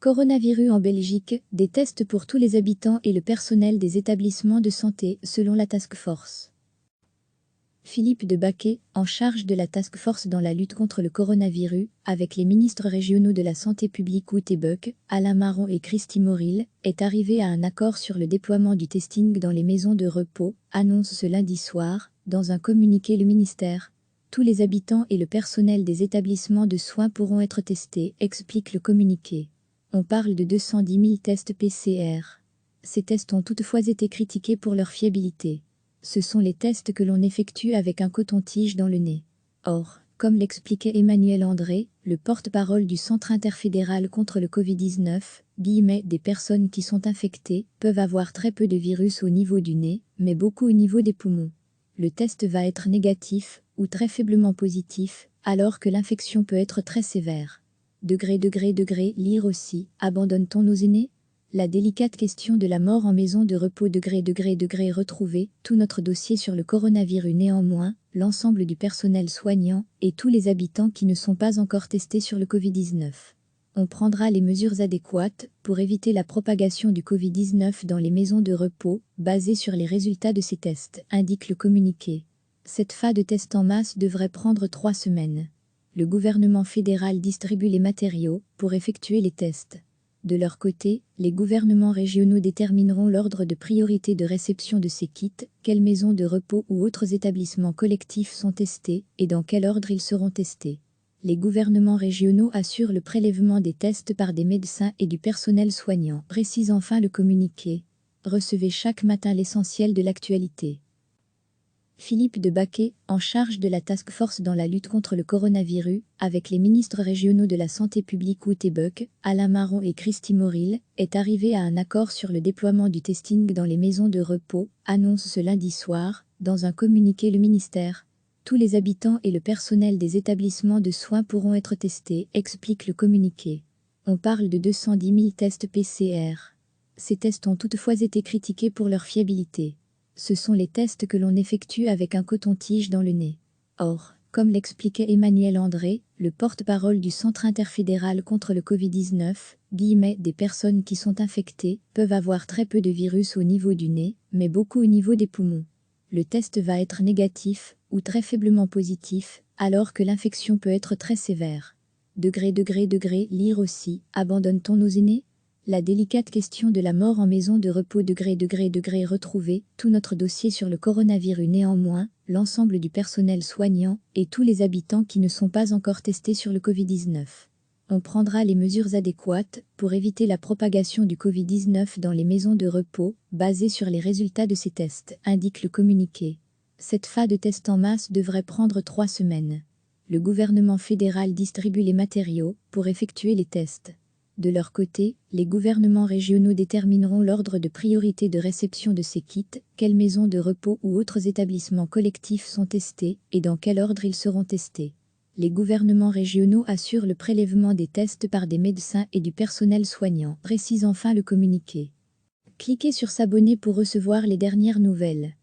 Coronavirus en Belgique, des tests pour tous les habitants et le personnel des établissements de santé, selon la task force. Philippe de Baquet, en charge de la task force dans la lutte contre le coronavirus, avec les ministres régionaux de la santé publique Wout Buck, Alain Marron et Christy Moril, est arrivé à un accord sur le déploiement du testing dans les maisons de repos, annonce ce lundi soir, dans un communiqué le ministère. Tous les habitants et le personnel des établissements de soins pourront être testés, explique le communiqué. On parle de 210 000 tests PCR. Ces tests ont toutefois été critiqués pour leur fiabilité. Ce sont les tests que l'on effectue avec un coton-tige dans le nez. Or, comme l'expliquait Emmanuel André, le porte-parole du Centre interfédéral contre le Covid-19, des personnes qui sont infectées peuvent avoir très peu de virus au niveau du nez, mais beaucoup au niveau des poumons. Le test va être négatif ou très faiblement positif, alors que l'infection peut être très sévère. Lire aussi, abandonne-t-on nos aînés ? La délicate question de la mort en maison de repos retrouver tout notre dossier sur le coronavirus. Néanmoins, l'ensemble du personnel soignant et tous les habitants qui ne sont pas encore testés sur le Covid-19. On prendra les mesures adéquates pour éviter la propagation du Covid-19 dans les maisons de repos, basées sur les résultats de ces tests, indique le communiqué. Cette phase de tests en masse devrait prendre 3 semaines. Le gouvernement fédéral distribue les matériaux pour effectuer les tests. De leur côté, les gouvernements régionaux détermineront l'ordre de priorité de réception de ces kits, quelles maisons de repos ou autres établissements collectifs sont testés et dans quel ordre ils seront testés. Les gouvernements régionaux assurent le prélèvement des tests par des médecins et du personnel soignant, précise enfin le communiqué. Recevez chaque matin l'essentiel de l'actualité. Philippe de Baquet, en charge de la task force dans la lutte contre le coronavirus, avec les ministres régionaux de la santé publique Wout Buck, Alain Marron et Christy Moril, est arrivé à un accord sur le déploiement du testing dans les maisons de repos, annonce ce lundi soir, dans un communiqué le ministère. Tous les habitants et le personnel des établissements de soins pourront être testés, explique le communiqué. On parle de 210 000 tests PCR. Ces tests ont toutefois été critiqués pour leur fiabilité. Ce sont les tests que l'on effectue avec un coton-tige dans le nez. Or, comme l'expliquait Emmanuel André, le porte-parole du Centre interfédéral contre le Covid-19, des personnes qui sont infectées peuvent avoir très peu de virus au niveau du nez, mais beaucoup au niveau des poumons. Le test va être négatif ou très faiblement positif, alors que l'infection peut être très sévère. Lire aussi, abandonne-t-on nos aînés ? La délicate question de la mort en maison de repos retrouver tout notre dossier sur le coronavirus. Néanmoins, l'ensemble du personnel soignant et tous les habitants qui ne sont pas encore testés sur le Covid-19. On prendra les mesures adéquates pour éviter la propagation du Covid-19 dans les maisons de repos, basées sur les résultats de ces tests, indique le communiqué. Cette phase de tests en masse devrait prendre 3 semaines. Le gouvernement fédéral distribue les matériaux pour effectuer les tests. De leur côté, les gouvernements régionaux détermineront l'ordre de priorité de réception de ces kits, quelles maisons de repos ou autres établissements collectifs sont testés et dans quel ordre ils seront testés. Les gouvernements régionaux assurent le prélèvement des tests par des médecins et du personnel soignant, précise enfin le communiqué. Cliquez sur s'abonner pour recevoir les dernières nouvelles.